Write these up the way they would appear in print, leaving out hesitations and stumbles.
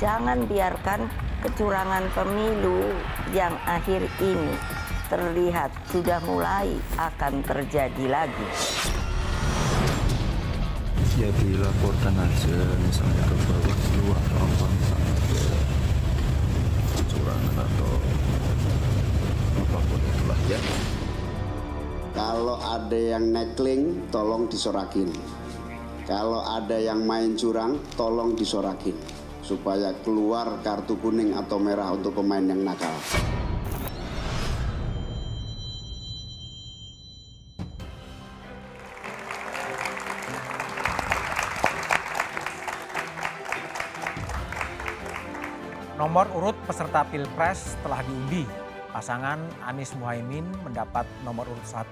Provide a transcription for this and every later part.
jangan biarkan kecurangan pemilu yang akhir ini terlihat sudah mulai akan terjadi lagi. Ya dilaporkan aja misalnya ke Bawaslu atau apa misalnya ke kecurangan atau apapun itulah ya. Kalau ada yang nekling, tolong disorakin. Kalau ada yang main curang, tolong disorakin. Supaya keluar kartu kuning atau merah untuk pemain yang nakal. Nomor urut peserta Pilpres telah diundi. Pasangan Anies Muhaimin mendapat nomor urut 1,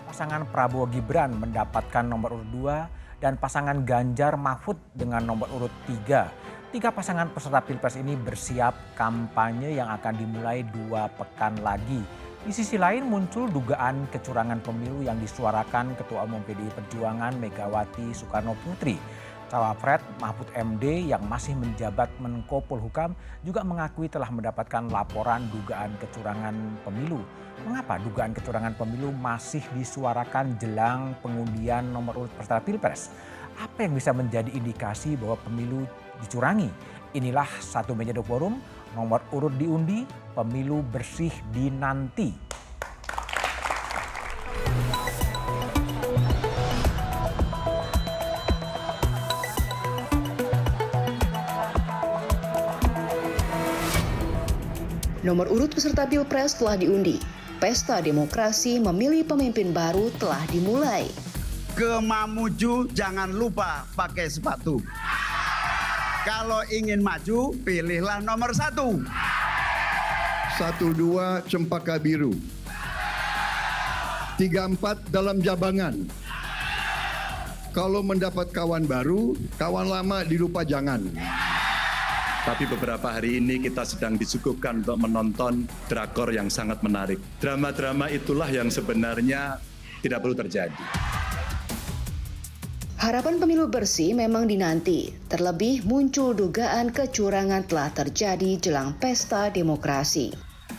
pasangan Prabowo Gibran mendapatkan nomor urut 2, dan pasangan Ganjar Mahfud dengan nomor urut 3. Tiga pasangan peserta Pilpres ini bersiap kampanye yang akan dimulai 2 pekan lagi. Di sisi lain muncul dugaan kecurangan pemilu yang disuarakan Ketua Umum PDI Perjuangan Megawati Soekarno Putri. Cawapres Mahfud MD yang masih menjabat Menko Polhukam juga mengakui telah mendapatkan laporan dugaan kecurangan pemilu. Mengapa dugaan kecurangan pemilu masih disuarakan jelang pengundian nomor urut peserta Pilpres? Apa yang bisa menjadi indikasi bahwa pemilu dicurangi? Inilah Satu Meja The Forum, nomor urut diundi, pemilu bersih dinanti. Nomor urut peserta Pilpres telah diundi. Pesta demokrasi memilih pemimpin baru telah dimulai. Ke Mamuju jangan lupa pakai sepatu. Kalau ingin maju, pilihlah nomor 1. 12 Cempaka Biru. 34 dalam Jabangan. Kalau mendapat kawan baru, kawan lama dilupa jangan. Tapi beberapa hari ini kita sedang disuguhkan untuk menonton drakor yang sangat menarik. Drama-drama itulah yang sebenarnya tidak perlu terjadi. Harapan pemilu bersih memang dinanti. Terlebih muncul dugaan kecurangan telah terjadi jelang pesta demokrasi.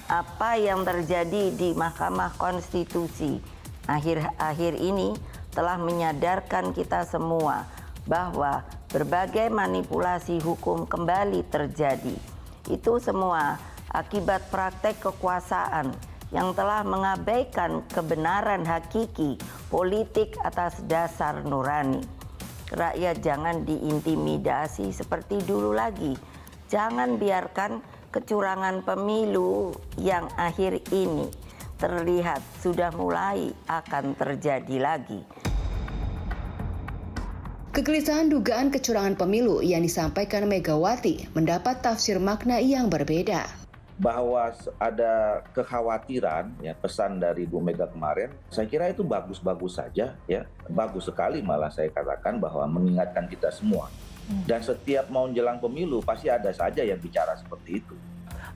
Apa yang terjadi di Mahkamah Konstitusi akhir-akhir ini telah menyadarkan kita semua bahwa berbagai manipulasi hukum kembali terjadi. Itu semua akibat praktek kekuasaan yang telah mengabaikan kebenaran hakiki politik atas dasar nurani. Rakyat jangan diintimidasi seperti dulu lagi. Jangan biarkan kecurangan pemilu yang akhir ini terlihat sudah mulai akan terjadi lagi. Kegelisahan dugaan kecurangan pemilu yang disampaikan Megawati mendapat tafsir makna yang berbeda. Bahwa ada kekhawatiran, ya, pesan dari Bu Mega kemarin, saya kira itu bagus-bagus saja, ya, bagus sekali malah saya katakan bahwa mengingatkan kita semua. Dan setiap mau jelang pemilu pasti ada saja yang bicara seperti itu.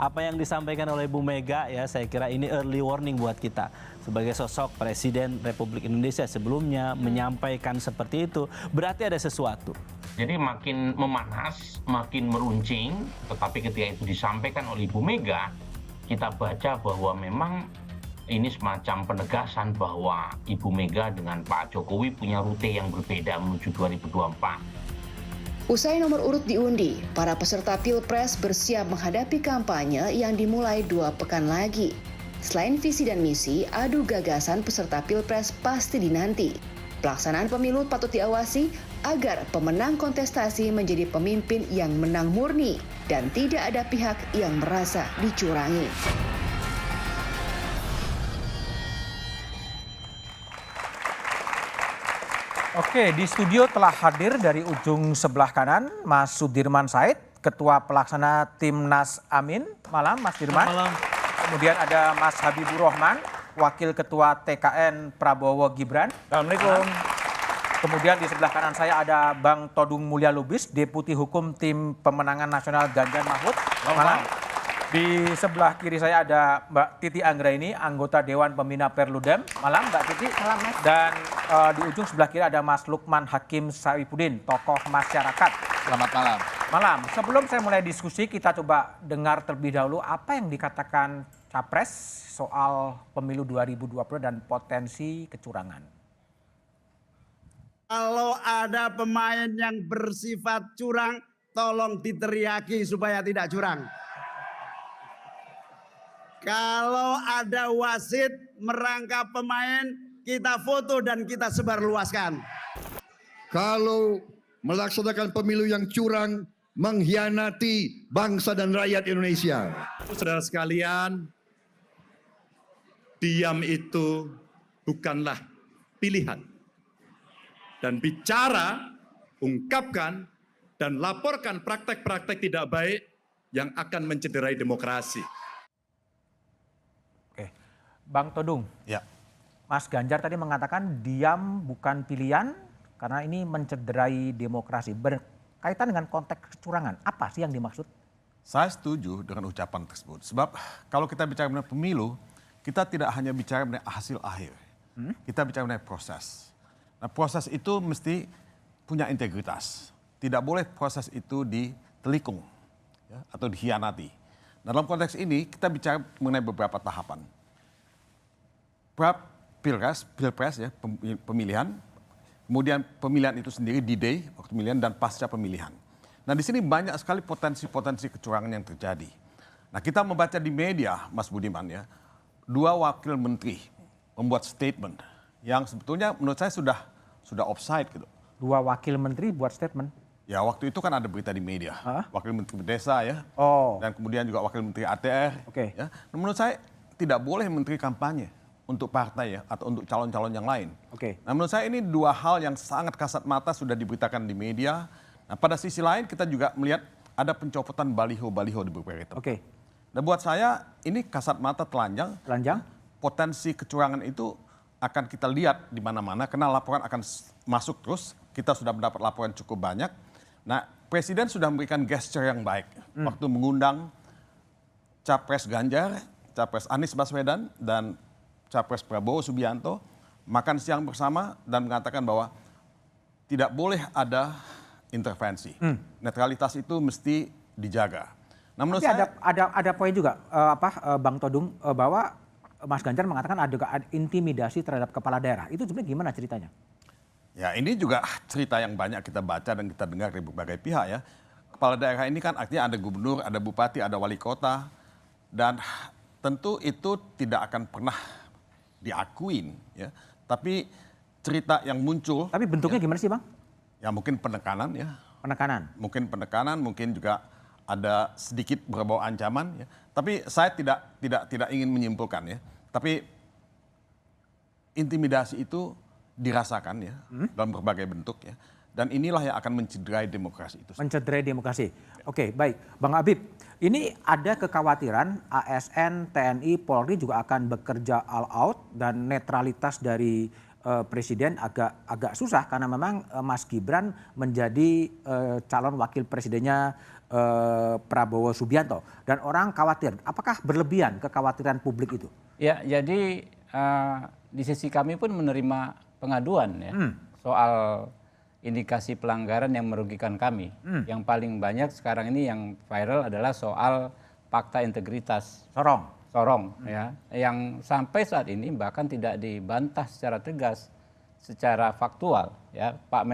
Apa yang disampaikan oleh Bu Mega, ya, saya kira ini early warning buat kita sebagai sosok Presiden Republik Indonesia sebelumnya menyampaikan seperti itu, berarti ada sesuatu. Jadi makin memanas, makin meruncing, tetapi ketika itu disampaikan oleh Ibu Mega, kita baca bahwa memang ini semacam penegasan bahwa Ibu Mega dengan Pak Jokowi punya rute yang berbeda menuju 2024. Usai nomor urut diundi, para peserta Pilpres bersiap menghadapi kampanye yang dimulai 2 pekan lagi. Selain visi dan misi, adu gagasan peserta Pilpres pasti dinanti. Pelaksanaan pemilu patut diawasi agar pemenang kontestasi menjadi pemimpin yang menang murni dan tidak ada pihak yang merasa dicurangi. Oke, di studio telah hadir dari ujung sebelah kanan Mas Sudirman Said, Ketua Pelaksana Timnas Amin. Malam Mas Dirman. Malam. Kemudian ada Mas Habibur Rahman, Wakil Ketua TKN Prabowo Gibran. Assalamualaikum. Kemudian di sebelah kanan saya ada Bang Todung Mulya Lubis, Deputi Hukum Tim Pemenangan Nasional Ganjar Mahfud. Malam. Di sebelah kiri saya ada Mbak Titi Anggraini, anggota Dewan Pembina Perludem. Malam Mbak Titi. Malam Mas. Dan di ujung sebelah kiri ada Mas Lukman Hakim Saifuddin, tokoh masyarakat. Selamat malam. Malam, sebelum saya mulai diskusi, kita coba dengar terlebih dahulu apa yang dikatakan Capres soal pemilu 2020 dan potensi kecurangan. Kalau ada pemain yang bersifat curang, tolong diteriaki supaya tidak curang. Kalau ada wasit merangkap pemain, kita foto dan kita sebarluaskan. Kalau melaksanakan pemilu yang curang, mengkhianati bangsa dan rakyat Indonesia. Saudara sekalian, diam itu bukanlah pilihan. Dan bicara, ungkapkan, dan laporkan praktek-praktek tidak baik yang akan mencederai demokrasi. Oke, Bang Todung. Ya. Mas Ganjar tadi mengatakan diam bukan pilihan karena ini mencederai demokrasi. Berkaitan dengan konteks kecurangan, apa sih yang dimaksud? Saya setuju dengan ucapan tersebut. Sebab kalau kita bicara mengenai pemilu, kita tidak hanya bicara mengenai hasil akhir. Kita bicara mengenai proses. Nah, proses itu mesti punya integritas. Tidak boleh proses itu ditelikung ya, atau dikhianati. Nah, dalam konteks ini kita bicara mengenai beberapa tahapan. Pilpres ya, pemilihan, kemudian pemilihan itu sendiri D-Day, waktu pemilihan, dan pasca pemilihan. Nah, di sini banyak sekali potensi-potensi kecurangan yang terjadi. Nah, kita membaca di media, Mas Budiman ya, 2 wakil menteri membuat statement yang sebetulnya menurut saya sudah offside gitu. 2 wakil menteri buat statement? Ya, waktu itu kan ada berita di media, wakil menteri desa ya, dan kemudian juga wakil menteri ATR. Oke. Ya. Nah, menurut saya tidak boleh menteri kampanye untuk partai ya, atau untuk calon-calon yang lain. Oke. Nah, menurut saya ini 2 hal yang sangat kasat mata sudah diberitakan di media. Nah, pada sisi lain kita juga melihat ada pencopotan baliho-baliho di beberapa tempat. Oke. Dan buat saya ini kasat mata telanjang. Potensi kecurangan itu akan kita lihat di mana-mana karena laporan akan masuk terus. Kita sudah mendapat laporan cukup banyak. Nah, Presiden sudah memberikan gesture yang baik waktu mengundang Capres Ganjar, Capres Anies Baswedan, dan Capres Prabowo Subianto makan siang bersama dan mengatakan bahwa tidak boleh ada intervensi. Netralitas itu mesti dijaga. Nah, menurut tapi saya ada poin juga Bang Todung bahwa Mas Ganjar mengatakan ada intimidasi terhadap kepala daerah. Itu sebenarnya gimana ceritanya? ya ini juga cerita yang banyak kita baca dan kita dengar dari berbagai pihak ya. Kepala daerah ini kan artinya ada gubernur, ada bupati, ada wali kota. Dan tentu itu tidak akan pernah diakuin ya. Tapi cerita yang muncul. Tapi bentuknya gimana sih Bang? Ya mungkin penekanan ya. Mungkin penekanan, mungkin juga ada sedikit berbau ancaman ya. Tapi saya tidak ingin menyimpulkan ya. Tapi intimidasi itu dirasakan ya dalam berbagai bentuk ya. Dan inilah yang akan mencederai demokrasi itu. Mencederai demokrasi. Oke, baik. Bang Habib, ini ada kekhawatiran ASN, TNI, Polri juga akan bekerja all out dan netralitas dari presiden agak susah karena memang Mas Gibran menjadi calon wakil presidennya Prabowo Subianto. Dan orang khawatir, apakah berlebihan kekhawatiran publik itu? Ya, jadi di sisi kami pun menerima pengaduan ya soal indikasi pelanggaran yang merugikan kami. Yang paling banyak sekarang ini yang viral adalah soal fakta integritas. Sorong ya, yang sampai saat ini bahkan tidak dibantah secara tegas, secara faktual ya. Pak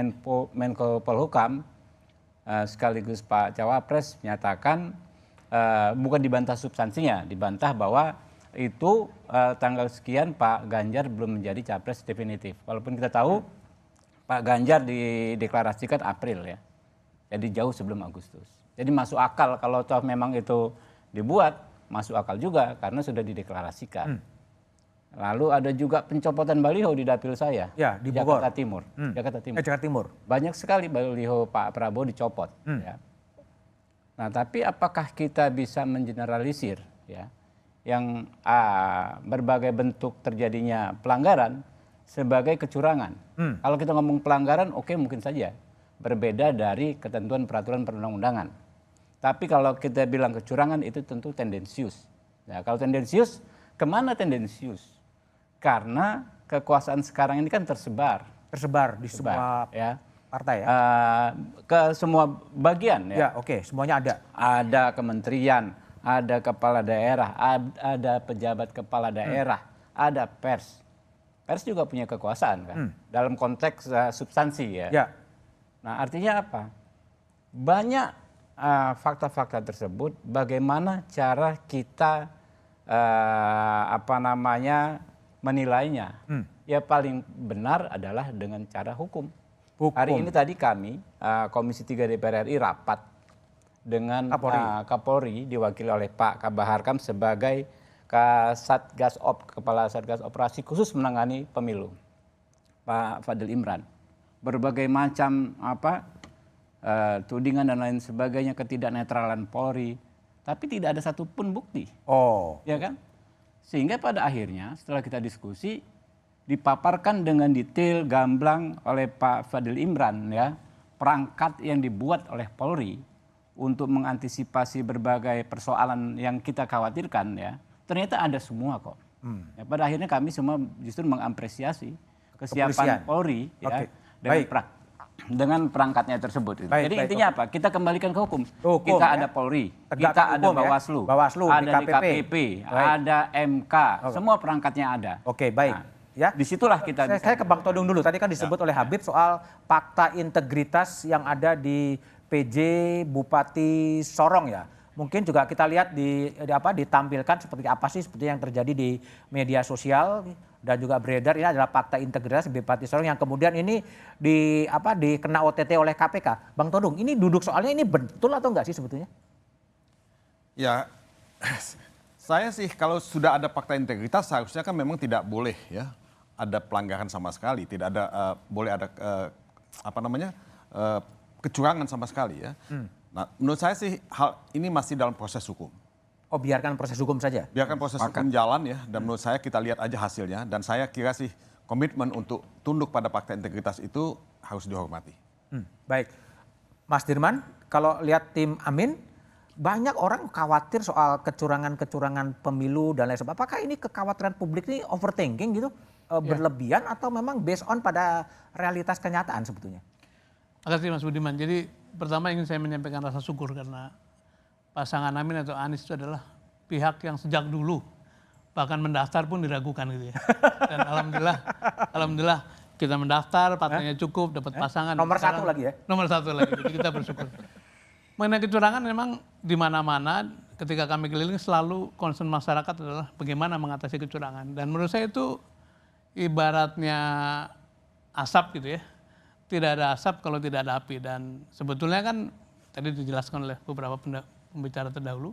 Menko Polhukam sekaligus Pak Cawapres menyatakan bukan dibantah substansinya, dibantah bahwa itu tanggal sekian Pak Ganjar belum menjadi capres definitif. Walaupun kita tahu Pak Ganjar dideklarasikan April ya, jadi jauh sebelum Agustus. Jadi masuk akal kalau toh memang itu dibuat, masuk akal juga karena sudah dideklarasikan. Lalu ada juga pencopotan baliho di dapil saya, ya, di Bogor. Jakarta Timur. Jakarta Timur. Banyak sekali baliho Pak Prabowo dicopot. Ya. Nah, tapi apakah kita bisa mengeneralisir ya, yang berbagai bentuk terjadinya pelanggaran sebagai kecurangan? Kalau kita ngomong pelanggaran, oke, mungkin saja berbeda dari ketentuan peraturan perundang-undangan. Tapi kalau kita bilang kecurangan itu tentu tendensius. Nah, kalau tendensius, kemana tendensius? Karena kekuasaan sekarang ini kan tersebar di semua ya. partai ya? Ke semua bagian Ya, ya. oke, semuanya ada. Ada kementerian, ada kepala daerah, ada pejabat kepala daerah, ada pers. Pers juga punya kekuasaan kan, dalam konteks substansi ya. Ya. Nah artinya apa? Banyak fakta-fakta tersebut, bagaimana cara kita menilainya. Ya paling benar adalah dengan cara hukum. Hari ini tadi kami Komisi 3 DPR RI rapat dengan Kapolri diwakili oleh Pak Kabar Harkam sebagai Kepala Satgas Operasi Khusus menangani pemilu, Pak Fadil Imran. Berbagai macam tudingan dan lain sebagainya, ketidaknetralan Polri, tapi tidak ada satupun bukti. Ya kan? Sehingga pada akhirnya setelah kita diskusi dipaparkan dengan detail gamblang oleh Pak Fadil Imran ya, perangkat yang dibuat oleh Polri untuk mengantisipasi berbagai persoalan yang kita khawatirkan ya. Ternyata ada semua kok. Ya, pada akhirnya kami semua justru mengapresiasi kesiapan Polri ya, dengan perangkatnya tersebut. Jadi intinya apa? Kita kembalikan ke hukum. Kita ada Polri, kita ada Bawaslu, ada DKPP, ada MK, semua perangkatnya ada. Oke, baik. Ya, disitulah kita. Saya ke Bang Todung dulu. Tadi kan disebut oleh Habib soal fakta integritas yang ada di PJ Bupati Sorong ya. Mungkin juga kita lihat ditampilkan seperti apa sih seperti yang terjadi di media sosial dan juga beredar. Ini adalah fakta integritas Bupati Sorong yang kemudian ini dikena OTT oleh KPK. Bang Todung, ini duduk soalnya ini betul atau enggak sih sebetulnya? Ya, saya sih kalau sudah ada fakta integritas seharusnya kan memang tidak boleh ya ada pelanggaran sama sekali, tidak ada boleh ada kecurangan sama sekali ya. Nah, menurut saya sih hal ini masih dalam proses hukum. Oh, biarkan proses hukum saja? Biarkan proses hukum jalan ya, dan menurut saya kita lihat aja hasilnya. Dan saya kira sih komitmen untuk tunduk pada fakta integritas itu harus dihormati. Baik, Mas Dirman, kalau lihat tim Amin, banyak orang khawatir soal kecurangan-kecurangan pemilu dan lain sebagainya. Apakah ini kekhawatiran publik ini overthinking gitu, berlebihan atau memang based on pada realitas kenyataan sebetulnya? Makasih Mas Budiman. Jadi pertama ingin saya menyampaikan rasa syukur karena pasangan Amin atau Anies itu adalah pihak yang sejak dulu bahkan mendaftar pun diragukan gitu ya. Dan alhamdulillah kita mendaftar, partainya cukup, dapat pasangan. Nomor satu lagi ya? Nomor satu lagi, jadi kita bersyukur. Mengenai kecurangan memang di mana-mana ketika kami keliling selalu concern masyarakat adalah bagaimana mengatasi kecurangan. Dan menurut saya itu ibaratnya asap gitu ya. Tidak ada asap kalau tidak ada api. Dan sebetulnya kan tadi dijelaskan oleh beberapa pembicara terdahulu,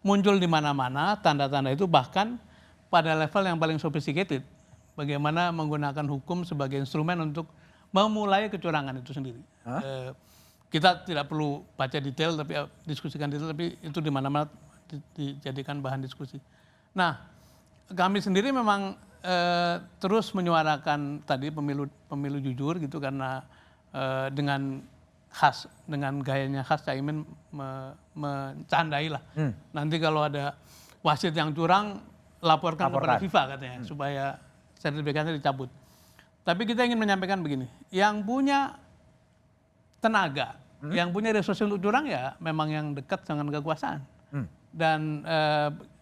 muncul di mana-mana tanda-tanda itu bahkan pada level yang paling sophisticated. Bagaimana menggunakan hukum sebagai instrumen untuk memulai kecurangan itu sendiri. Kita tidak perlu baca detail, tapi diskusikan detail, tapi itu di mana-mana dijadikan bahan diskusi. Nah, kami sendiri memang terus menyuarakan tadi pemilu jujur gitu karena dengan gayanya khas Caimin mencandai lah. Nanti kalau ada wasit yang curang laporkan kepada FIFA katanya supaya sertifikatnya dicabut. Tapi kita ingin menyampaikan begini, yang punya tenaga, yang punya resource untuk curang ya memang yang dekat dengan kekuasaan. Dan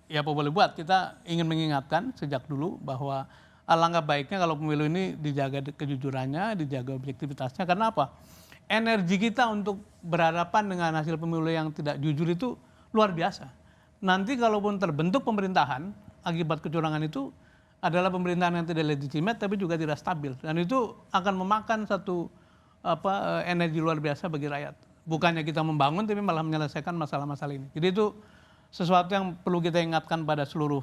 ya apa boleh buat, kita ingin mengingatkan sejak dulu bahwa alangkah baiknya kalau pemilu ini dijaga kejujurannya, dijaga objektivitasnya. Karena apa? Energi kita untuk berhadapan dengan hasil pemilu yang tidak jujur itu luar biasa. Nanti kalaupun terbentuk pemerintahan akibat kecurangan itu adalah pemerintahan yang tidak legitimate tapi juga tidak stabil. Dan itu akan memakan satu energi luar biasa bagi rakyat. Bukannya kita membangun tapi malah menyelesaikan masalah-masalah ini. Jadi itu sesuatu yang perlu kita ingatkan pada seluruh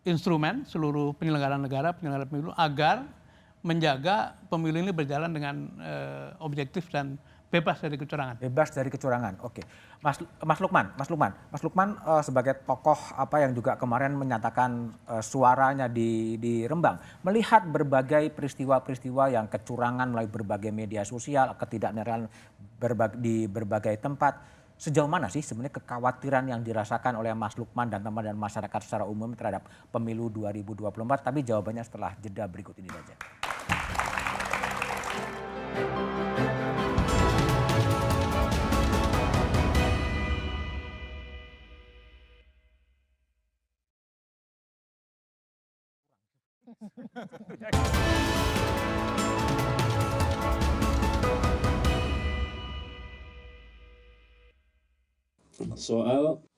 instrumen, seluruh penyelenggara negara, penyelenggara pemilu agar menjaga pemilu ini berjalan dengan objektif dan bebas dari kecurangan. Bebas dari kecurangan. Oke. Mas Lukman sebagai tokoh yang juga kemarin menyatakan suaranya di Rembang, melihat berbagai peristiwa-peristiwa yang kecurangan melalui berbagai media sosial, ketidaknetralan di berbagai tempat, sejauh mana sih sebenarnya kekhawatiran yang dirasakan oleh Mas Lukman dan teman-teman masyarakat secara umum terhadap pemilu 2024? Tapi jawabannya setelah jeda berikut ini saja. Soal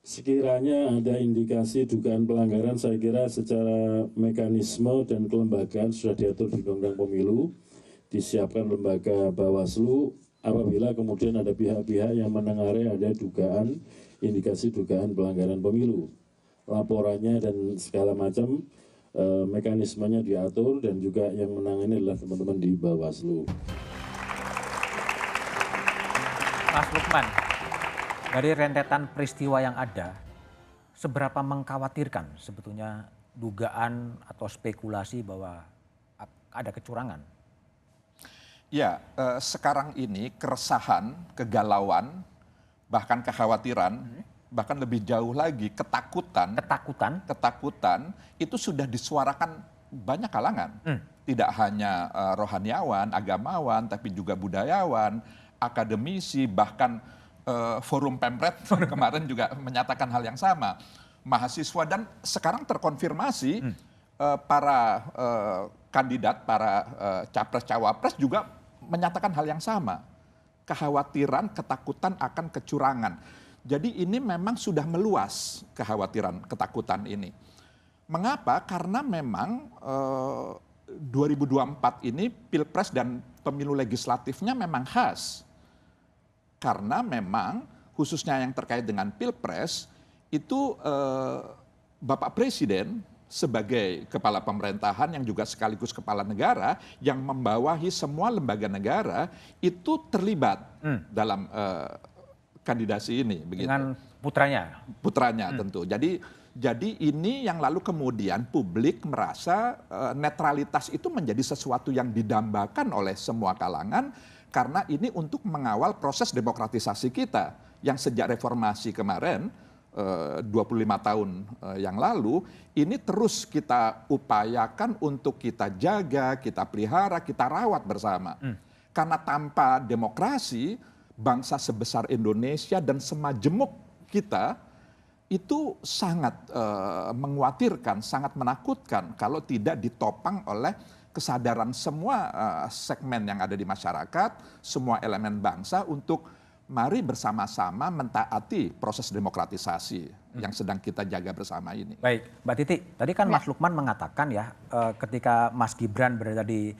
sekiranya ada indikasi dugaan pelanggaran, saya kira secara mekanisme dan kelembagaan sudah diatur di Undang-Undang Pemilu, disiapkan lembaga Bawaslu apabila kemudian ada pihak-pihak yang menengari ada dugaan, indikasi dugaan pelanggaran pemilu. Laporannya dan segala macam mekanismenya diatur dan juga yang menangani adalah teman-teman di Bawaslu. Mas Lukman, dari rentetan peristiwa yang ada, seberapa mengkhawatirkan sebetulnya dugaan atau spekulasi bahwa ada kecurangan? Ya, sekarang ini keresahan, kegalauan, bahkan kekhawatiran, bahkan lebih jauh lagi ketakutan itu sudah disuarakan banyak kalangan. Tidak hanya rohaniawan, agamawan, tapi juga budayawan, akademisi, bahkan forum Pemret kemarin juga menyatakan hal yang sama. Mahasiswa dan sekarang terkonfirmasi para kandidat, para capres-cawapres juga menyatakan hal yang sama. Kekhawatiran, ketakutan akan kecurangan. Jadi ini memang sudah meluas kekhawatiran, ketakutan ini. Mengapa? Karena memang 2024 ini Pilpres dan pemilu legislatifnya memang khas. Karena memang khususnya yang terkait dengan Pilpres itu Bapak Presiden sebagai kepala pemerintahan yang juga sekaligus kepala negara yang membawahi semua lembaga negara itu terlibat dalam kandidasi ini. Begitu. Dengan putranya? Putranya tentu. Jadi ini yang lalu kemudian publik merasa netralitas itu menjadi sesuatu yang didambakan oleh semua kalangan karena ini untuk mengawal proses demokratisasi kita yang sejak reformasi kemarin 25 tahun yang lalu ini terus kita upayakan untuk kita jaga, kita pelihara, kita rawat bersama. Karena tanpa demokrasi bangsa sebesar Indonesia dan semajemuk kita itu sangat mengkhawatirkan, sangat menakutkan kalau tidak ditopang oleh kesadaran semua segmen yang ada di masyarakat, semua elemen bangsa untuk mari bersama-sama mentaati proses demokratisasi yang sedang kita jaga bersama ini. Baik, Mbak Titi, tadi kan Mas Lukman mengatakan ya ketika Mas Gibran berada di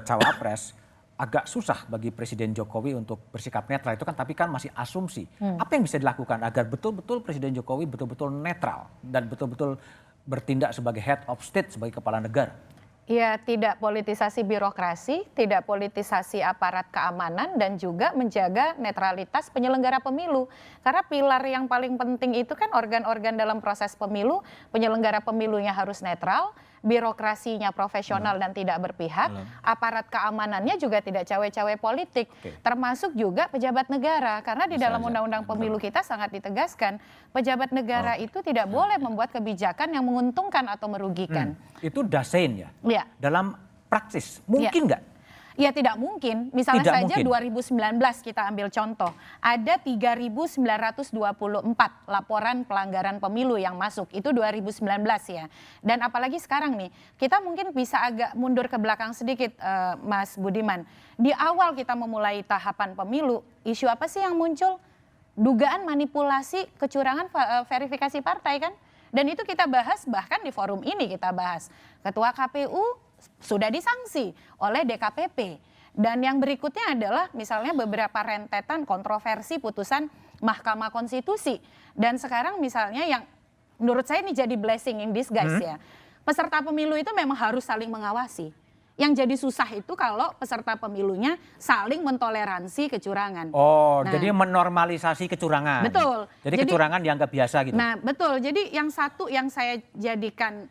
Cawapres, agak susah bagi Presiden Jokowi untuk bersikap netral itu kan, tapi kan masih asumsi. Apa yang bisa dilakukan agar betul-betul Presiden Jokowi betul-betul netral dan betul-betul bertindak sebagai head of state, sebagai kepala negara? Ya, tidak politisasi birokrasi, tidak politisasi aparat keamanan, dan juga menjaga netralitas penyelenggara pemilu. Karena pilar yang paling penting itu kan organ-organ dalam proses pemilu, penyelenggara pemilunya harus netral, birokrasinya profesional dan tidak berpihak, aparat keamanannya juga tidak cawe-cawe politik, termasuk juga pejabat negara. Karena di dalam undang-undang pemilu kita sangat ditegaskan, pejabat negara itu tidak boleh membuat kebijakan yang menguntungkan atau merugikan. Itu dasein ya? Ya. Dalam praksis, mungkin nggak? Ya tidak mungkin, misalnya tidak saja mungkin. 2019 kita ambil contoh, ada 3.924 laporan pelanggaran pemilu yang masuk, itu 2019 ya. Dan apalagi sekarang nih, kita mungkin bisa agak mundur ke belakang sedikit Mas Budiman. Di awal kita memulai tahapan pemilu, isu apa sih yang muncul? Dugaan manipulasi kecurangan verifikasi partai kan? Dan itu kita bahas, bahkan di forum ini kita bahas. Ketua KPU sudah disangsi oleh DKPP. Dan yang berikutnya adalah misalnya beberapa rentetan kontroversi putusan Mahkamah Konstitusi. Dan sekarang misalnya yang menurut saya ini jadi blessing in disguise ya. Peserta pemilu itu memang harus saling mengawasi. Yang jadi susah itu kalau peserta pemilunya saling mentoleransi kecurangan. Oh, jadi menormalisasi kecurangan. Betul. Jadi kecurangan dianggap biasa gitu. Nah, betul. Jadi yang satu yang saya jadikan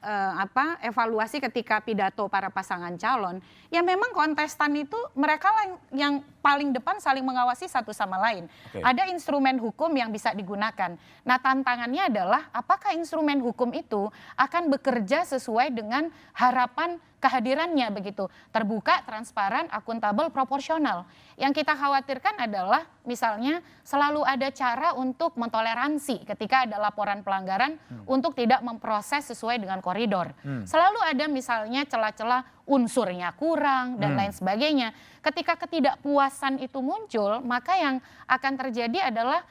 evaluasi ketika pidato para pasangan calon, ya memang kontestan itu mereka yang paling depan saling mengawasi satu sama lain. Ada instrumen hukum yang bisa digunakan. Nah, tantangannya adalah apakah instrumen hukum itu akan bekerja sesuai dengan harapan kehadirannya begitu gitu. Terbuka, transparan, akuntabel, proporsional. Yang kita khawatirkan adalah misalnya selalu ada cara untuk mentoleransi ketika ada laporan pelanggaran untuk tidak memproses sesuai dengan koridor. Selalu ada misalnya celah-celah unsurnya kurang dan lain sebagainya. Ketika ketidakpuasan itu muncul, maka yang akan terjadi adalah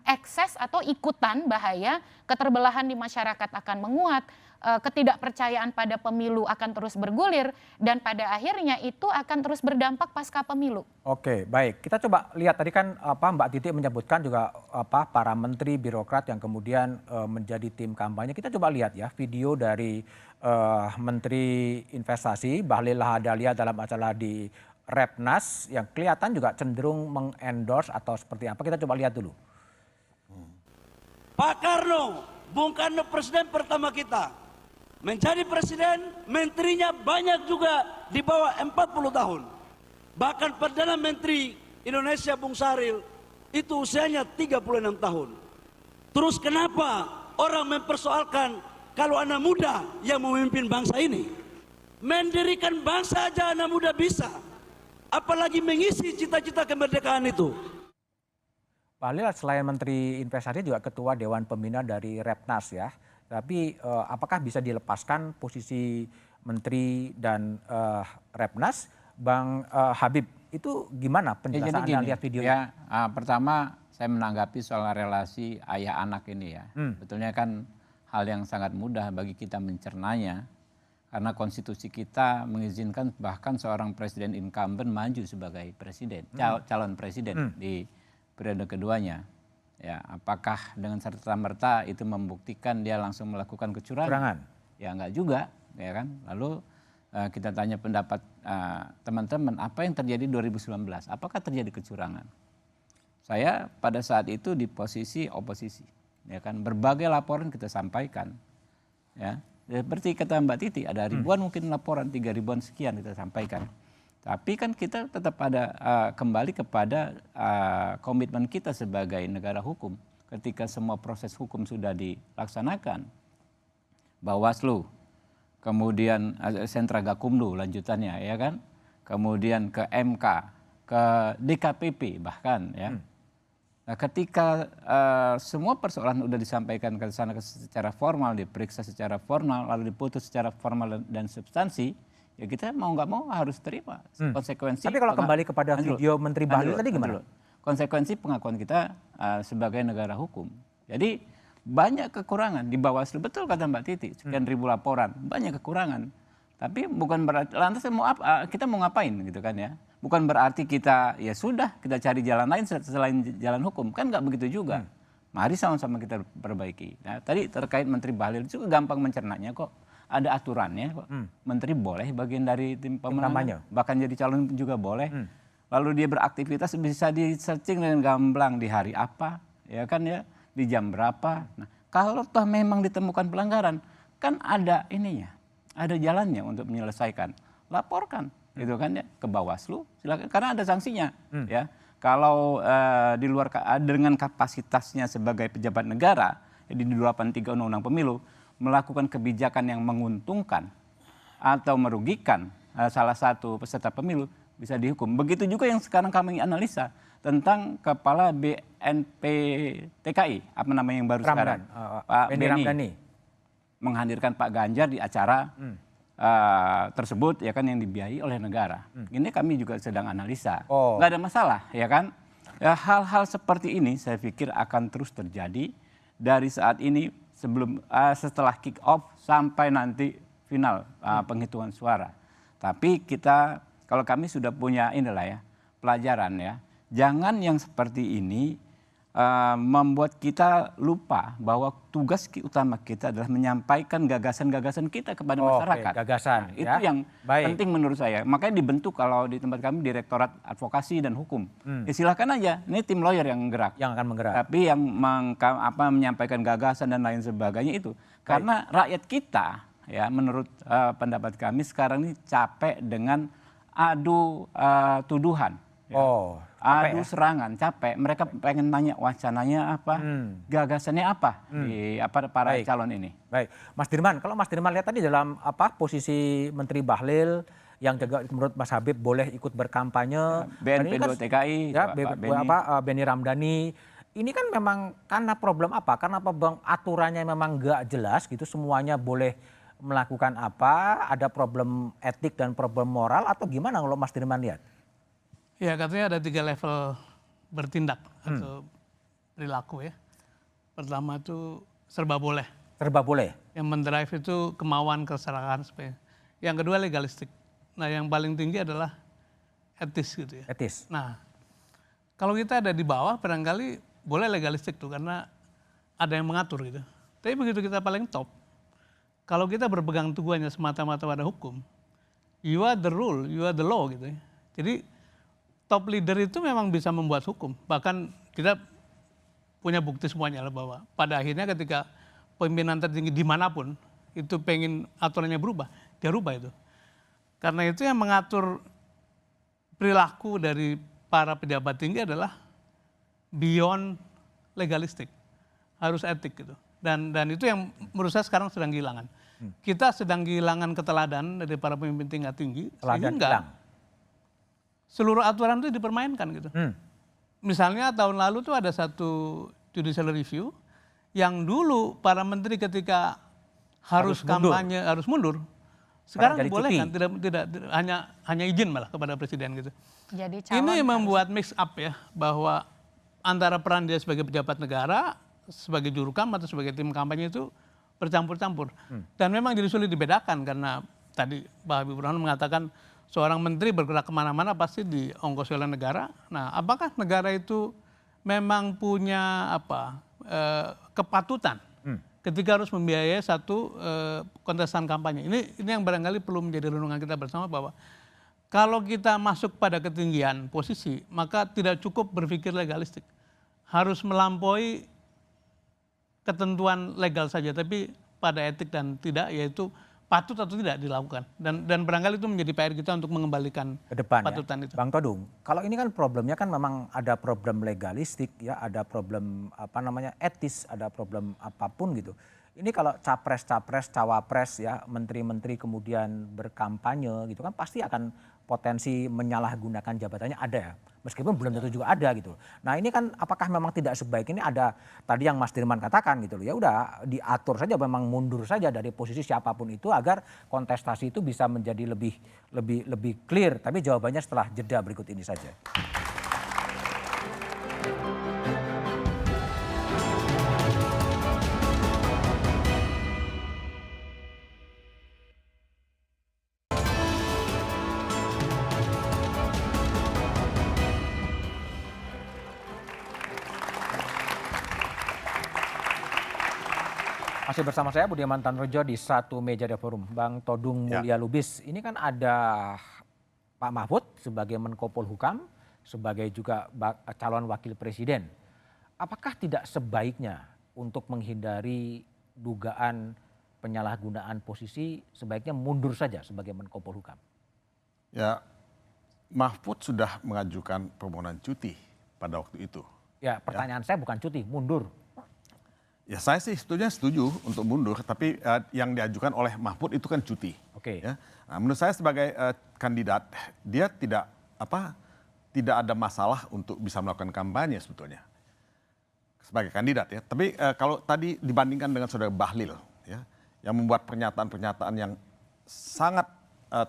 ekses atau ikutan bahaya, keterbelahan di masyarakat akan menguat, ketidakpercayaan pada pemilu akan terus bergulir, dan pada akhirnya itu akan terus berdampak pasca pemilu. Oke, baik. Kita coba lihat tadi kan Mbak Titi menyebutkan juga para menteri birokrat yang kemudian menjadi tim kampanye. Kita coba lihat ya video dari Menteri Investasi Bahlil Lahadalia dalam acara di Repnas yang kelihatan juga cenderung mengendorse atau seperti apa. Kita coba lihat dulu. Pak Karno, Bung Karno presiden pertama kita. Menjadi presiden, menterinya banyak juga di bawah 40 tahun. Bahkan Perdana Menteri Indonesia Bung Sahril itu usianya 36 tahun. Terus kenapa orang mempersoalkan kalau anak muda yang memimpin bangsa ini? Mendirikan bangsa aja anak muda bisa. Apalagi mengisi cita-cita kemerdekaan itu. Bahlil selain Menteri Investasi juga Ketua Dewan Pembina dari Repnas ya. Tapi apakah bisa dilepaskan posisi Menteri dan Repnas? Bang Habib, itu gimana penjelasan Anda lihat video ya, pertama saya menanggapi soal relasi ayah anak ini ya. Betulnya kan hal yang sangat mudah bagi kita mencernanya. Karena konstitusi kita mengizinkan bahkan seorang presiden incumbent maju sebagai presiden, calon presiden di periode keduanya. Ya, apakah dengan serta-merta itu membuktikan dia langsung melakukan kecurangan? Ya enggak juga, ya kan. Lalu kita tanya pendapat teman-teman, apa yang terjadi 2019? Apakah terjadi kecurangan? Saya pada saat itu di posisi oposisi, ya kan. Berbagai laporan kita sampaikan, ya. Seperti kata Mbak Titi, ada ribuan mungkin laporan, 3.000-an sekian kita sampaikan. Tapi kan kita tetap ada kembali kepada komitmen kita sebagai negara hukum. Ketika semua proses hukum sudah dilaksanakan, Bawaslu, kemudian Sentra Gakumdu lanjutannya ya kan, kemudian ke MK, ke DKPP bahkan ya. Nah, ketika semua persoalan sudah disampaikan ke sana secara formal, diperiksa secara formal, lalu diputus secara formal dan substansi, ya kita mau nggak mau harus terima konsekuensi. Tapi kalau kembali kepada video Menteri Bahlil tadi gimana? Konsekuensi pengakuan kita sebagai negara hukum. Jadi banyak kekurangan di Bawaslu, betul kata Mbak Titi, sekian ribu laporan, banyak kekurangan. Tapi bukan berarti lantas kita mau ngapain gitu kan ya? Bukan berarti kita ya sudah kita cari jalan lain selain jalan hukum, kan nggak begitu juga. Mari sama-sama kita perbaiki. Nah, tadi terkait Menteri Bahlil juga gampang mencernanya kok. Ada aturannya kok. Menteri boleh bagian dari tim pemenangan, bahkan jadi calon juga boleh. Lalu dia beraktivitas bisa di searching dengan gamblang di hari apa, ya kan ya, di jam berapa. Nah, kalau toh memang ditemukan pelanggaran, kan ada ininya, ada jalannya untuk menyelesaikan. Laporkan, gitu kan ya, ke Bawaslu, silakan, karena ada sanksinya, ya. Kalau di luar dengan kapasitasnya sebagai pejabat negara, di 283 Undang-Undang Pemilu, melakukan kebijakan yang menguntungkan atau merugikan salah satu peserta pemilu bisa dihukum. Begitu juga yang sekarang kami analisa tentang Kepala BNPTKI, apa namanya yang baru sekarang, Pak Beni, menghadirkan Pak Ganjar di acara tersebut, ya kan, yang dibiayai oleh negara. Ini kami juga sedang analisa. Nggak ada masalah, ya kan. Ya, hal-hal seperti ini saya pikir akan terus terjadi dari saat ini setelah kick off sampai nanti final penghitungan suara. Tapi kita, kalau kami sudah punya inilah ya, pelajaran ya, jangan yang seperti ini membuat kita lupa bahwa tugas utama kita adalah menyampaikan gagasan-gagasan kita kepada masyarakat. Gagasan, nah, itu yang penting menurut saya. Makanya dibentuk kalau di tempat kami Direktorat Advokasi dan Hukum. Ya silakan aja, ini tim lawyer yang gerak. Yang akan menggerak. Tapi yang menyampaikan gagasan dan lain sebagainya itu. Karena rakyat kita, ya menurut pendapat kami sekarang ini capek dengan adu tuduhan. Ya. Adu serangan, capek. Mereka pengen nanya wacananya apa, gagasannya apa di para calon ini. Baik, Mas Dirman. Kalau Mas Dirman lihat tadi dalam posisi Menteri Bahlil yang juga menurut Mas Habib boleh ikut berkampanye. BNP2TKI, ya, Pak Benny Ramdhani. Ini kan memang karena problem apa? Karena aturannya memang nggak jelas gitu, semuanya boleh melakukan apa, ada problem etik dan problem moral atau gimana kalau Mas Dirman lihat? Ya katanya ada 3 level bertindak atau perilaku ya. Pertama itu serba boleh. Serba boleh? Yang mendrive itu kemauan, keserakahan. Yang kedua legalistik. Nah yang paling tinggi adalah etis gitu ya. Etis. Nah kalau kita ada di bawah barangkali boleh legalistik tuh karena ada yang mengatur gitu. Tapi begitu kita paling top, kalau kita berpegang teguh hanya semata-mata pada hukum, you are the rule, you are the law gitu ya. Jadi top leader itu memang bisa membuat hukum. Bahkan kita punya bukti semuanya lah bahwa pada akhirnya ketika pimpinan tertinggi dimanapun itu pengen aturannya berubah, dia rubah itu. Karena itu yang mengatur perilaku dari para pejabat tinggi adalah beyond legalistik, harus etik gitu. Dan itu yang menurut saya sekarang sedang kehilangan. Kita sedang kehilangan keteladanan dari para pemimpin tingkat tinggi, sehingga seluruh aturan itu dipermainkan gitu. Misalnya tahun lalu tuh ada satu judicial review yang dulu para menteri ketika harus kampanye harus mundur. Sekarang dibolehkan, tidak hanya izin malah kepada presiden gitu. Jadi ini membuat mix up ya, bahwa antara peran dia sebagai pejabat negara, sebagai jurukam atau sebagai tim kampanye itu bercampur-campur. Dan memang jadi sulit dibedakan karena tadi Pak Habibur Rahman mengatakan seorang menteri bergerak kemana-mana pasti diongkosi oleh negara. Nah apakah negara itu memang punya kepatutan ketika harus membiayai satu kontestan kampanye. Ini yang barangkali perlu menjadi renungan kita bersama bahwa kalau kita masuk pada ketinggian posisi, maka tidak cukup berpikir legalistik. Harus melampaui ketentuan legal saja, tapi pada etik dan tidak, yaitu patut atau tidak dilakukan. Dan barangkali itu menjadi PR kita untuk mengembalikan ke depan patutan itu. Bang Todung, kalau ini kan problemnya kan memang ada problem legalistik, ya, ada problem etis, ada problem apapun gitu. Ini kalau capres-capres, cawapres ya, menteri-menteri kemudian berkampanye gitu kan pasti akan potensi menyalahgunakan jabatannya ada ya. Meskipun belum tentu juga ada gitu. Nah ini kan apakah memang tidak sebaik ini ada tadi yang Mas Dirman katakan gitu loh. Ya udah diatur saja, memang mundur saja dari posisi siapapun itu agar kontestasi itu bisa menjadi lebih clear. Tapi jawabannya setelah jeda berikut ini saja. Masih bersama saya Budiman Tanrojo di Satu Meja The Forum. Bang Todung Mulya Lubis, ini kan ada Pak Mahfud sebagai Menko Polhukam, sebagai juga calon wakil presiden. Apakah tidak sebaiknya untuk menghindari dugaan penyalahgunaan posisi sebaiknya mundur saja sebagai Menko Polhukam? Ya, Mahfud sudah mengajukan permohonan cuti pada waktu itu. Ya, pertanyaan saya bukan cuti, mundur. Ya saya sih setuju untuk mundur, tapi yang diajukan oleh Mahfud itu kan cuti. Oke. Ya. Nah, menurut saya sebagai kandidat, dia tidak ada masalah untuk bisa melakukan kampanye sebetulnya sebagai kandidat ya. Tapi kalau tadi dibandingkan dengan saudara Bahlil, ya, yang membuat pernyataan-pernyataan yang sangat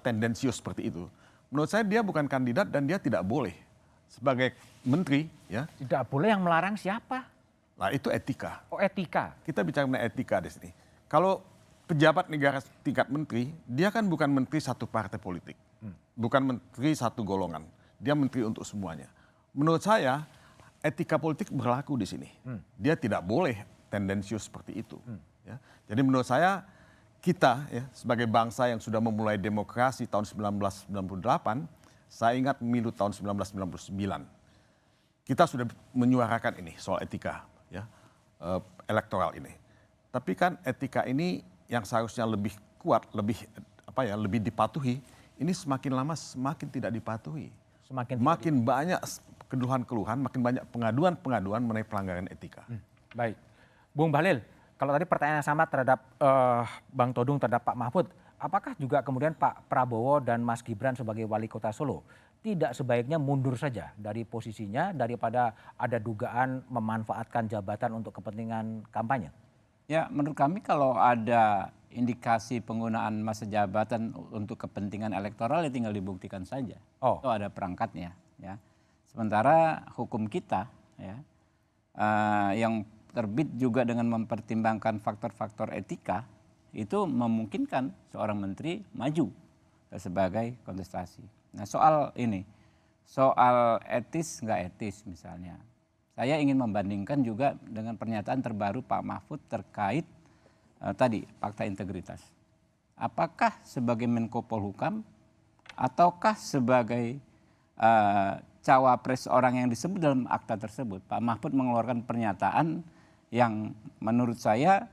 tendensius seperti itu, menurut saya dia bukan kandidat dan dia tidak boleh sebagai menteri. Ya. Tidak boleh, yang melarang siapa? Nah itu etika. Oh etika. Kita bicara mengenai etika di sini. Kalau pejabat negara tingkat menteri, dia kan bukan menteri satu partai politik. Bukan menteri satu golongan. Dia menteri untuk semuanya. Menurut saya etika politik berlaku di sini. Dia tidak boleh tendensius seperti itu. Ya. Jadi menurut saya kita ya, sebagai bangsa yang sudah memulai demokrasi tahun 1998, saya ingat pemilu tahun 1999. Kita sudah menyuarakan ini soal etika. Ya, elektoral ini. Tapi kan etika ini yang seharusnya lebih kuat, lebih dipatuhi, ini semakin lama semakin tidak dipatuhi. Makin banyak keluhan-keluhan, makin banyak pengaduan-pengaduan mengenai pelanggaran etika. Baik. Bung Bahlil, kalau tadi pertanyaan sama terhadap Bang Todung terhadap Pak Mahfud, apakah juga kemudian Pak Prabowo dan Mas Gibran sebagai wali kota Solo tidak sebaiknya mundur saja dari posisinya daripada ada dugaan memanfaatkan jabatan untuk kepentingan kampanye? Ya, menurut kami kalau ada indikasi penggunaan masa jabatan untuk kepentingan elektoral ya tinggal dibuktikan saja. Itu ada perangkatnya. Ya. Sementara hukum kita ya, yang terbit juga dengan mempertimbangkan faktor-faktor etika itu memungkinkan seorang menteri maju sebagai kontestasi. Nah soal ini, soal etis nggak etis misalnya. Saya ingin membandingkan juga dengan pernyataan terbaru Pak Mahfud terkait tadi fakta integritas. Apakah sebagai Menko Polhukam ataukah sebagai cawapres orang yang disebut dalam akta tersebut? Pak Mahfud mengeluarkan pernyataan yang menurut saya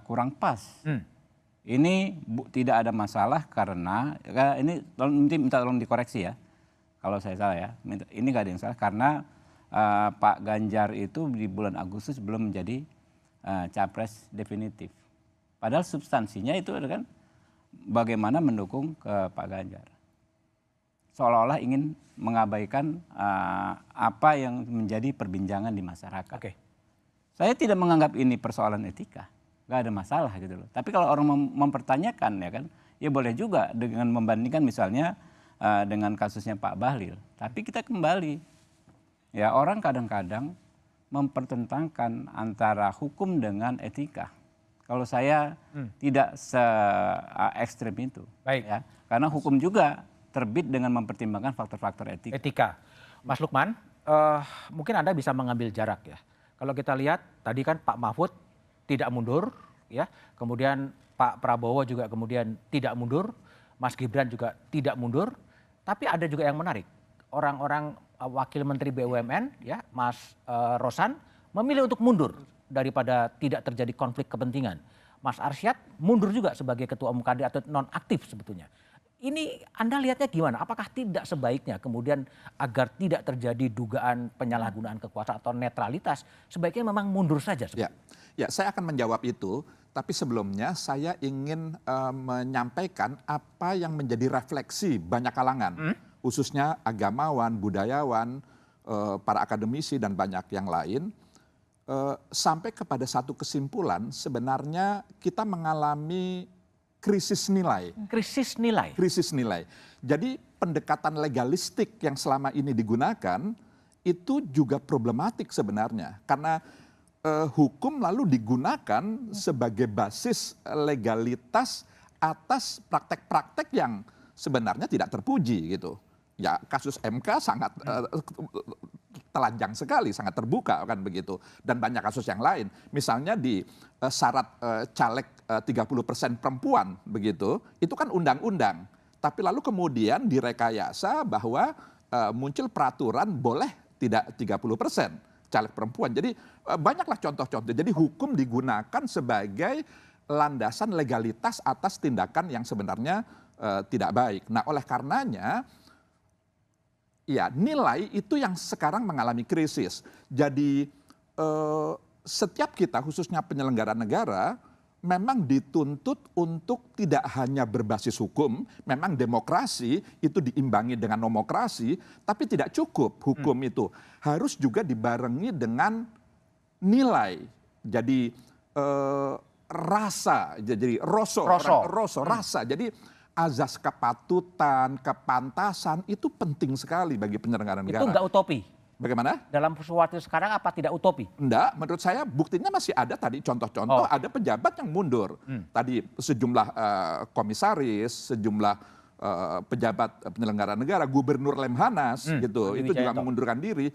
kurang pas. Ini tidak ada masalah karena ini minta tolong dikoreksi ya kalau saya salah ya. Ini nggak ada yang salah karena Pak Ganjar itu di bulan Agustus belum menjadi capres definitif. Padahal substansinya itu kan bagaimana mendukung ke Pak Ganjar. Seolah-olah ingin mengabaikan apa yang menjadi perbincangan di masyarakat. Saya tidak menganggap ini persoalan etika. Gak ada masalah gitu loh. Tapi kalau orang mempertanyakan ya kan, ya boleh juga dengan membandingkan misalnya dengan kasusnya Pak Bahlil. Tapi kita kembali, ya orang kadang-kadang mempertentangkan antara hukum dengan etika. Kalau saya tidak se-ekstrem itu. Baik. Ya, karena hukum juga terbit dengan mempertimbangkan faktor-faktor etika. Mas Lukman, mungkin Anda bisa mengambil jarak ya. Kalau kita lihat tadi kan Pak Mahfud tidak mundur, ya. Kemudian Pak Prabowo juga kemudian tidak mundur, Mas Gibran juga tidak mundur. Tapi ada juga yang menarik, orang-orang wakil Menteri BUMN, ya, Mas Rosan memilih untuk mundur daripada tidak terjadi konflik kepentingan. Mas Arsyad mundur juga sebagai ketua umum KD atau non-aktif sebetulnya. Ini Anda lihatnya gimana? Apakah tidak sebaiknya kemudian agar tidak terjadi dugaan penyalahgunaan kekuasaan atau netralitas, sebaiknya memang mundur saja? Ya, saya akan menjawab itu, tapi sebelumnya saya ingin menyampaikan apa yang menjadi refleksi banyak kalangan, khususnya agamawan, budayawan, para akademisi dan banyak yang lain, sampai kepada satu kesimpulan sebenarnya kita mengalami krisis nilai. Krisis nilai? Krisis nilai. Jadi pendekatan legalistik yang selama ini digunakan itu juga problematik sebenarnya. Karena hukum lalu digunakan sebagai basis legalitas atas praktek-praktek yang sebenarnya tidak terpuji gitu. Ya kasus MK sangat telanjang sekali, sangat terbuka kan begitu. Dan banyak kasus yang lain. Misalnya di syarat caleg 30% perempuan begitu, itu kan undang-undang. Tapi lalu kemudian direkayasa bahwa muncul peraturan boleh tidak 30% caleg perempuan. Jadi banyaklah contoh-contoh. Jadi hukum digunakan sebagai landasan legalitas atas tindakan yang sebenarnya tidak baik. Nah oleh karenanya, ya nilai itu yang sekarang mengalami krisis. Jadi setiap kita khususnya penyelenggara negara memang dituntut untuk tidak hanya berbasis hukum, memang demokrasi itu diimbangi dengan nomokrasi, tapi tidak cukup hukum itu. Harus juga dibarengi dengan nilai. Jadi rasa, jadi rasa. Jadi azas kepatutan, kepantasan itu penting sekali bagi penyelenggara negara. Itu enggak utopi? Bagaimana? Dalam sesuatu sekarang apa tidak utopi? Enggak, menurut saya buktinya masih ada tadi contoh-contoh, ada pejabat yang mundur. Tadi sejumlah komisaris, sejumlah pejabat penyelenggara negara, Gubernur Lemhanas gitu, itu juga mengundurkan diri.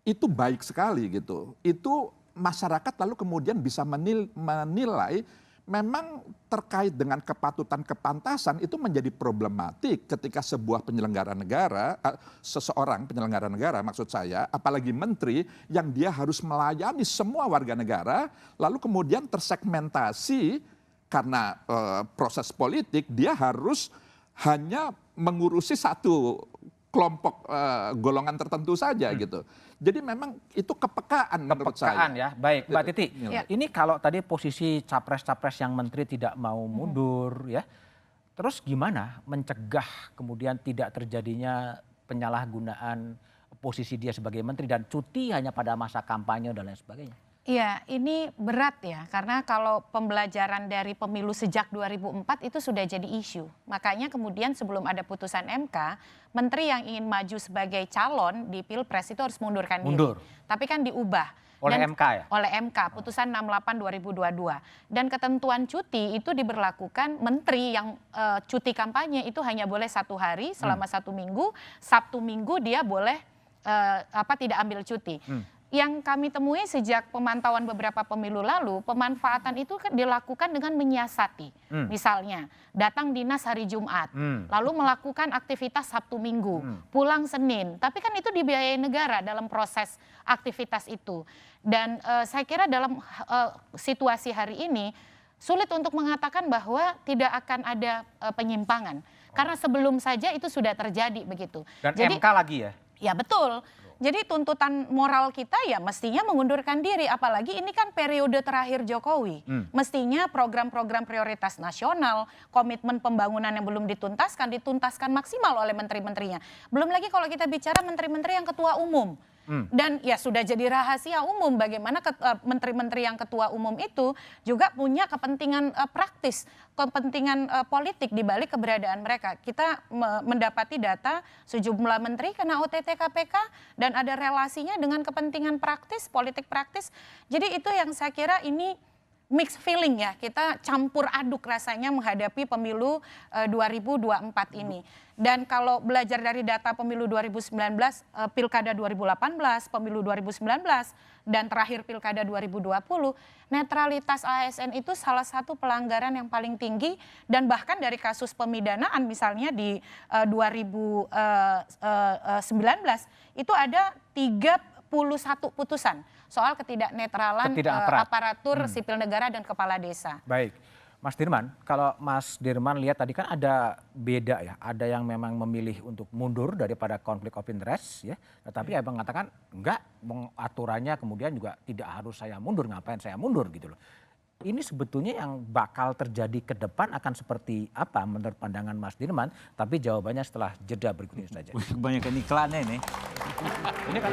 Itu baik sekali gitu. Itu masyarakat lalu kemudian bisa menilai memang terkait dengan kepatutan kepantasan itu menjadi problematik ketika sebuah penyelenggara negara, seseorang penyelenggara negara maksud saya, apalagi menteri yang dia harus melayani semua warga negara, lalu kemudian tersegmentasi karena proses politik dia harus hanya mengurusi satu kelompok golongan tertentu saja gitu. Jadi memang itu kepekaan menurut saya. Ya, baik Mbak Titi. Ya. Ini kalau tadi posisi capres-capres yang menteri tidak mau mundur ya, terus gimana mencegah kemudian tidak terjadinya penyalahgunaan posisi dia sebagai menteri dan cuti hanya pada masa kampanye dan lain sebagainya? Iya, ini berat ya, karena kalau pembelajaran dari pemilu sejak 2004 itu sudah jadi isu. Makanya kemudian sebelum ada putusan MK, menteri yang ingin maju sebagai calon di Pilpres itu harus mundurkan diri. Tapi kan diubah. Oleh MK ya? Oleh MK, putusan 68 2022. Dan ketentuan cuti itu diberlakukan menteri yang cuti kampanye itu hanya boleh 1 hari selama 1 minggu, Sabtu Minggu dia boleh tidak ambil cuti. Yang kami temui sejak pemantauan beberapa pemilu lalu, pemanfaatan itu dilakukan dengan menyiasati. Misalnya, datang dinas hari Jumat, lalu melakukan aktivitas Sabtu Minggu, pulang Senin. Tapi kan itu dibiayai negara dalam proses aktivitas itu. Dan saya kira dalam situasi hari ini, sulit untuk mengatakan bahwa tidak akan ada penyimpangan. Karena sebelum saja itu sudah terjadi begitu. Dan jadi, MK lagi ya? Ya betul. Jadi tuntutan moral kita ya mestinya mengundurkan diri. Apalagi ini kan periode terakhir Jokowi. Mestinya program-program prioritas nasional, komitmen pembangunan yang belum dituntaskan maksimal oleh menteri-menterinya. Belum lagi kalau kita bicara menteri-menteri yang ketua umum. Dan ya sudah jadi rahasia umum bagaimana menteri-menteri yang ketua umum itu juga punya kepentingan praktis, kepentingan politik di balik keberadaan mereka. Kita mendapati data sejumlah menteri kena OTT KPK dan ada relasinya dengan kepentingan praktis, politik praktis. Jadi itu yang saya kira ini mixed feeling ya, kita campur aduk rasanya menghadapi pemilu 2024 ini. Dan kalau belajar dari data pemilu 2019, pilkada 2018, pemilu 2019, dan terakhir pilkada 2020, netralitas ASN itu salah satu pelanggaran yang paling tinggi. Dan bahkan dari kasus pemidanaan misalnya di 2019, itu ada 31 putusan soal ketidaknetralan aparatur sipil negara dan kepala desa. Baik, Mas Dirman, kalau Mas Dirman lihat tadi kan ada beda ya, ada yang memang memilih untuk mundur daripada konflik of interest ya, tetapi ya mengatakan enggak, aturannya kemudian juga tidak harus saya mundur, ngapain saya mundur gitu loh. Ini sebetulnya yang bakal terjadi ke depan akan seperti apa menurut pandangan Mas Dirman, tapi jawabannya setelah jeda berikut ini saja. Kebanyakan iklannya ini. Ini kan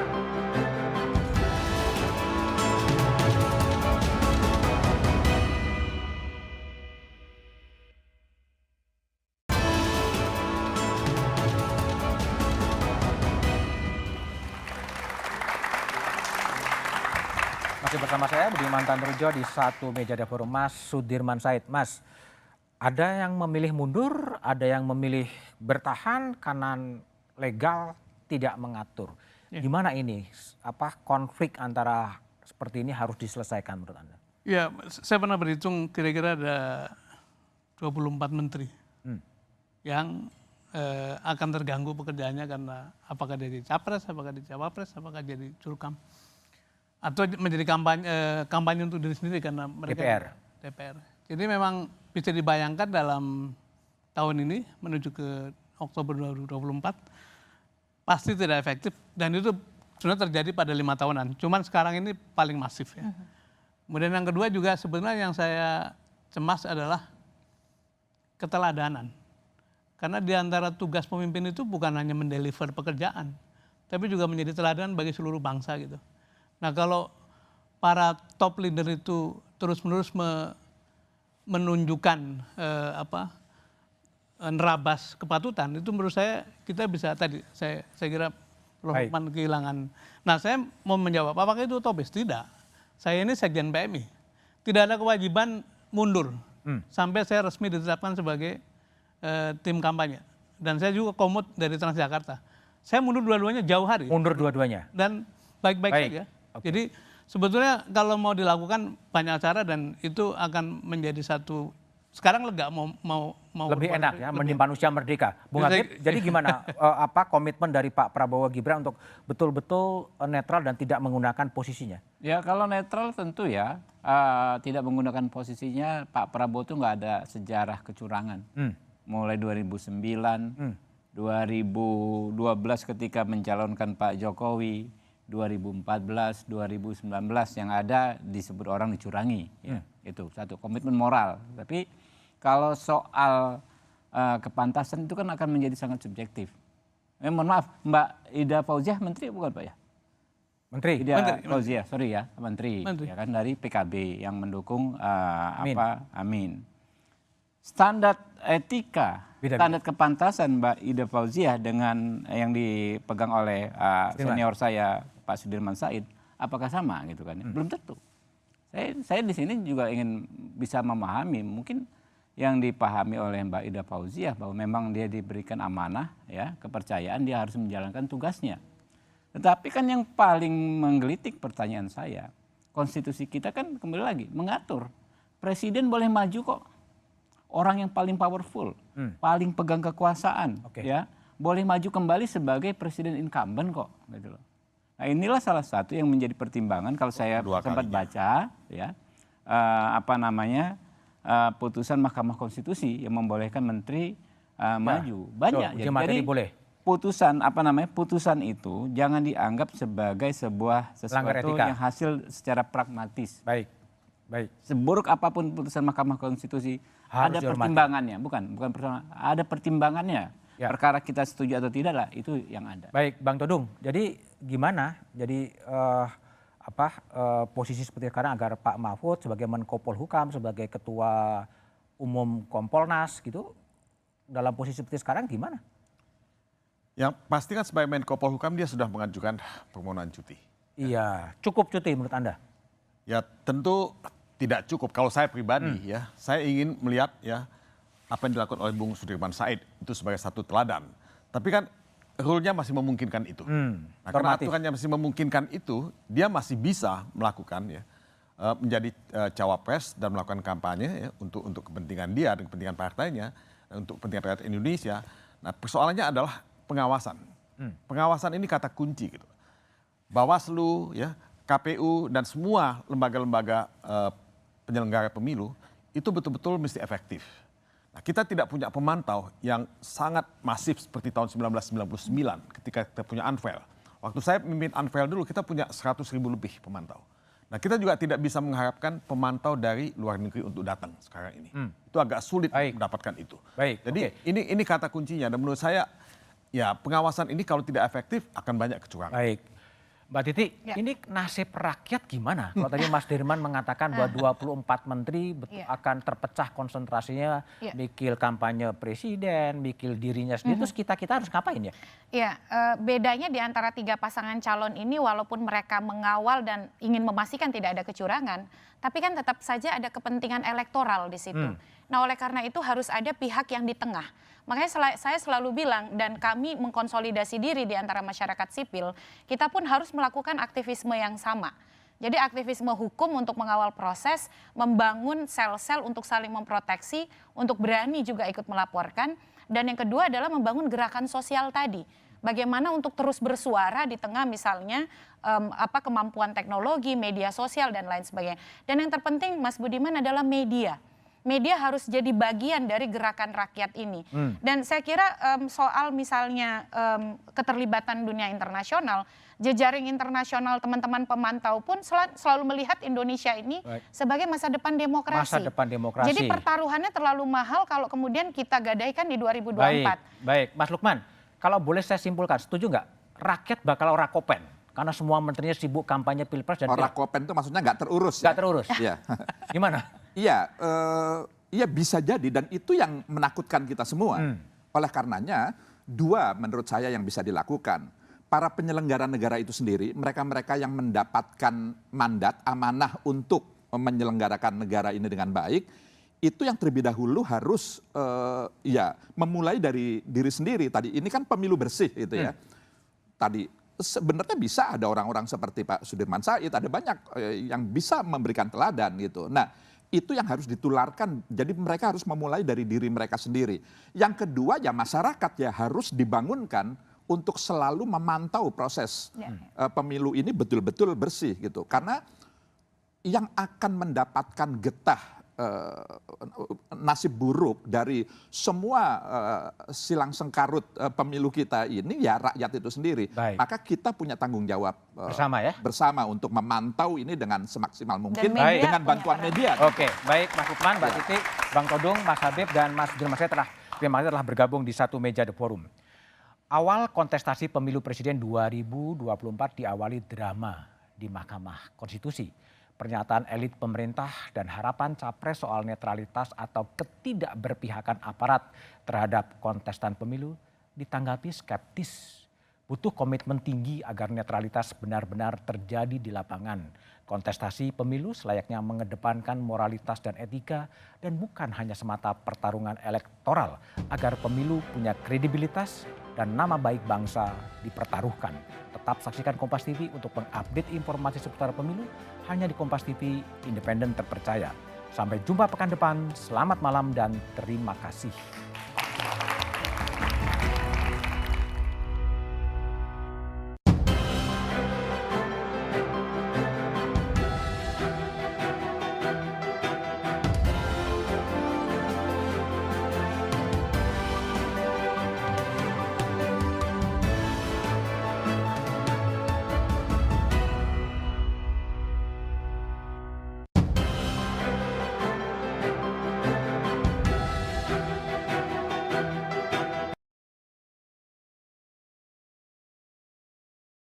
masih bersama saya Budiman Tanrujo di satu meja dapur Mas Sudirman Said. Mas, ada yang memilih mundur, ada yang memilih bertahan karena legal tidak mengatur. Gimana ini? Apa konflik antara seperti ini harus diselesaikan menurut Anda? Ya, saya pernah berhitung kira-kira ada 24 menteri yang akan terganggu pekerjaannya karena apakah dia jadi capres, apakah dia cawapres, apakah jadi curkam. Atau menjadi kampanye untuk diri sendiri karena mereka DPR. Jadi memang bisa dibayangkan dalam tahun ini menuju ke Oktober 2024 pasti tidak efektif dan itu sebenarnya terjadi pada 5 tahunan. Cuman sekarang ini paling masif ya. Kemudian yang kedua juga sebenarnya yang saya cemas adalah keteladanan. Karena di antara tugas pemimpin itu bukan hanya mendeliver pekerjaan, tapi juga menjadi teladan bagi seluruh bangsa gitu. Nah kalau para top leader itu terus-menerus menunjukkan nerabas kepatutan, itu menurut saya kita bisa tadi saya kira Lohman kehilangan. Nah saya mau menjawab apakah itu utopis? Tidak. Saya ini sekjen PMI, tidak ada kewajiban mundur sampai saya resmi ditetapkan sebagai tim kampanye. Dan saya juga komut dari Transjakarta. Saya mundur dua-duanya jauh hari. Mundur dua-duanya. Dan baik-baik saja. Okay. Jadi sebetulnya kalau mau dilakukan banyak cara dan itu akan menjadi satu sekarang lega mau lebih enak ya, menyimpan usia merdeka. Bung Habib, jadi gimana komitmen dari Pak Prabowo Gibran untuk betul-betul netral dan tidak menggunakan posisinya? Ya kalau netral tentu ya tidak menggunakan posisinya. Pak Prabowo itu nggak ada sejarah kecurangan. Mulai 2009 2012 ketika mencalonkan Pak Jokowi, 2014, 2019 yang ada disebut orang dicurangi. Ya, itu satu komitmen moral. Tapi kalau soal kepantasan itu kan akan menjadi sangat subjektif. Mohon maaf, Mbak Ida Fauziah menteri bukan Pak ya? Menteri. Ida Fauziah, sorry ya, menteri. Ya kan dari PKB yang mendukung Amin. Standar etika, standar kepantasan Mbak Ida Fauziah dengan yang dipegang oleh senior saya Pak Sudirman Said, apakah sama gitu kan? Belum tentu. Saya di sini juga ingin bisa memahami, mungkin yang dipahami oleh Mbak Ida Fauziah bahwa memang dia diberikan amanah, ya, kepercayaan, dia harus menjalankan tugasnya. Tetapi kan yang paling menggelitik pertanyaan saya, konstitusi kita kan kembali lagi mengatur presiden boleh maju kok, orang yang paling powerful, paling pegang kekuasaan, ya, boleh maju kembali sebagai presiden incumbent kok, gitu loh. Nah inilah salah satu yang menjadi pertimbangan kalau saya sempat baca, ya, putusan Mahkamah Konstitusi yang membolehkan menteri maju banyak. Jadi boleh. Putusan itu jangan dianggap sebagai sesuatu yang hasil secara pragmatis. Baik. Seburuk apapun putusan Mahkamah Konstitusi harus ada pertimbangannya, bukan pertimbangan, ada pertimbangannya. Ya. Perkara kita setuju atau tidak lah, itu yang ada. Baik, Bang Todung. Jadi gimana? Jadi posisi seperti sekarang agar Pak Mahfud sebagai Menko Polhukam, sebagai Ketua Umum Kompolnas gitu, dalam posisi seperti sekarang gimana? Yang pasti kan sebagai Menko Polhukam dia sudah mengajukan permohonan cuti. Iya, cukup cuti menurut Anda? Ya tentu tidak cukup. Kalau saya pribadi ya, saya ingin melihat ya apa yang dilakukan oleh Bung Sudirman Said itu sebagai satu teladan. Tapi kan rule-nya masih memungkinkan itu. Nah, karena aturannya masih memungkinkan itu, dia masih bisa melakukan ya menjadi cawapres dan melakukan kampanye ya, untuk kepentingan dia dan kepentingan partainya, dan untuk kepentingan rakyat Indonesia. Nah, persoalannya adalah pengawasan. Pengawasan ini kata kunci gitu. Bawaslu ya, KPU dan semua lembaga-lembaga penyelenggara pemilu itu betul-betul mesti efektif. Nah, kita tidak punya pemantau yang sangat masif seperti tahun 1999 ketika kita punya Anvel. Waktu saya memimpin Anvel dulu kita punya 100.000 lebih pemantau. Nah, kita juga tidak bisa mengharapkan pemantau dari luar negeri untuk datang sekarang ini. Itu agak sulit mendapatkan itu. Jadi ini kata kuncinya dan menurut saya ya pengawasan ini kalau tidak efektif akan banyak kecurangan. Baik. Mbak Titi, ini nasib rakyat gimana? Kalau tadi Mas Dirman mengatakan bahwa 24 menteri akan terpecah konsentrasinya, mikir kampanye presiden, mikir dirinya sendiri, terus kita harus ngapain ya? Iya, bedanya di antara 3 pasangan calon ini walaupun mereka mengawal dan ingin memastikan tidak ada kecurangan, tapi kan tetap saja ada kepentingan elektoral di situ. Nah oleh karena itu harus ada pihak yang di tengah. Makanya saya selalu bilang dan kami mengkonsolidasi diri di antara masyarakat sipil, kita pun harus melakukan aktivisme yang sama. Jadi aktivisme hukum untuk mengawal proses, membangun sel-sel untuk saling memproteksi, untuk berani juga ikut melaporkan. Dan yang kedua adalah membangun gerakan sosial tadi. Bagaimana untuk terus bersuara di tengah misalnya kemampuan teknologi, media sosial dan lain sebagainya. Dan yang terpenting Mas Budiman adalah media. Media harus jadi bagian dari gerakan rakyat ini. Dan saya kira soal misalnya keterlibatan dunia internasional, jejaring internasional teman-teman pemantau pun selalu melihat Indonesia ini sebagai masa depan demokrasi. Masa depan demokrasi. Jadi pertaruhannya terlalu mahal kalau kemudian kita gadaikan di 2024. Baik, Mas Lukman, kalau boleh saya simpulkan, setuju nggak? Rakyat bakal orakopen. Karena semua menterinya sibuk kampanye pilpres dan orakopen itu maksudnya nggak terurus. Nggak terurus. Iya. Gimana? Iya bisa jadi dan itu yang menakutkan kita semua. Oleh karenanya 2 menurut saya yang bisa dilakukan. Para penyelenggara negara itu sendiri, mereka-mereka yang mendapatkan mandat amanah untuk menyelenggarakan negara ini dengan baik, itu yang terlebih dahulu harus memulai dari diri sendiri. Tadi ini kan pemilu bersih itu ya. Tadi sebenarnya bisa ada orang-orang seperti Pak Sudirman Said, ada banyak yang bisa memberikan teladan gitu. Nah, itu yang harus ditularkan. Jadi mereka harus memulai dari diri mereka sendiri. Yang kedua ya masyarakat ya harus dibangunkan untuk selalu memantau proses pemilu ini betul-betul bersih gitu. Karena yang akan mendapatkan getah nasib buruk dari semua silang sengkarut pemilu kita ini ya rakyat itu sendiri. Maka kita punya tanggung jawab bersama untuk memantau ini dengan semaksimal mungkin dengan bantuan media. Oke, baik Mas Lukman, Mbak Titi, Bang Todung, Mas Habib dan Mas Dirman terima kasih telah bergabung di satu meja The Forum. Awal kontestasi pemilu presiden 2024 diawali drama di Mahkamah Konstitusi. Pernyataan elit pemerintah dan harapan capres soal netralitas atau ketidakberpihakan aparat terhadap kontestan pemilu ditanggapi skeptis. Butuh komitmen tinggi agar netralitas benar-benar terjadi di lapangan. Kontestasi pemilu selayaknya mengedepankan moralitas dan etika dan bukan hanya semata pertarungan elektoral agar pemilu punya kredibilitas dan nama baik bangsa dipertaruhkan. Tetap saksikan Kompas TV untuk mengupdate informasi seputar pemilu hanya di Kompas TV, independen terpercaya. Sampai jumpa pekan depan, selamat malam dan terima kasih.